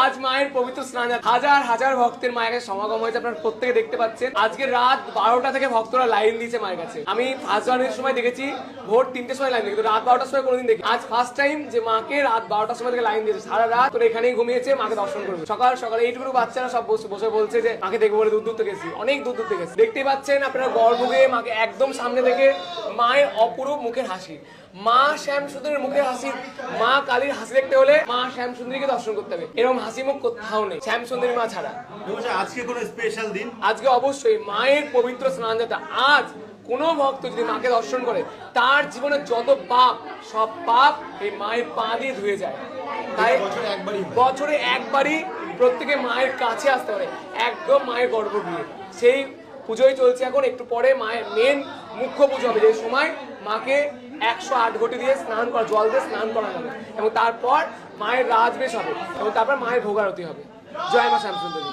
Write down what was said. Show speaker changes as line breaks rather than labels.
আজ মায়ের পবিত্র স্নান, হাজার হাজার ভক্তের মায়ের কাছে সমাগম হয়েছে, আপনারা প্রত্যেকে দেখতে পাচ্ছেন। আজকে রাত 12টা থেকে ভক্তরা লাইন দিয়েছে মায়ের কাছে। আমি ফার্স্ট রানের সময় দেখেছি ভোর 3টের সময় লাইন দেখি, রাত 12টার সময় কোনোদিন দেখি। আজ ফার্স্ট টাইম যে মাকে রাত 12টার সময় থেকে লাইন দিয়েছে, সারা রাত তোরা এখানেই ঘুমিয়েছে মাকে দর্শন করবে। সকাল সকাল এইটুকু বাচ্চারা সব বসে বলছে যে মাকে দেখবো বলে দূর দূর থেকে গেছি, অনেক দূর দূর থেকে গেছি। দেখতেই পাচ্ছেন আপনারা গর্ভে মাকে একদম সামনে থেকে মায়ের অপরূপ মুখের হাসি, মা শ্যামসুন্দরীর মুখের হাসি, মা কালীর হাসি দেখতে হলে মা শ্যামসুন্দরীকে দর্শন করতে হবে। এরকম হাসি মুখ কোথাও নেই শ্যামসুন্দরী মা ছাড়া।
আজকে কোনো স্পেশাল দিন,
আজকে অবশ্যই মায়ের পবিত্র স্নানযাত্রা। আজ কোনো ভক্ত যদি মাকে দর্শন করে তার জীবনে যত পাপ, সব পাপ এই মায়ের পা দিয়ে ধুয়ে যায়। তাই বছরে একবারই প্রত্যেকে মায়ের কাছে আসতে পারে, একদম মায়ের গর্ভগৃহে। সেই পুজোই চলছে এখন, একটু পরে মায়ের মেন মুখ্য পুজো হবে, যে সময় মাকে 108 ঘটি দিয়ে স্নান করা, জল দিয়ে স্নান করা হবে, এবং তারপর মায়ের রাজবেশ হবে, এবং তারপর মায়ের ভোগারতি হবে। জয় মা শ্যামসুন্দরী।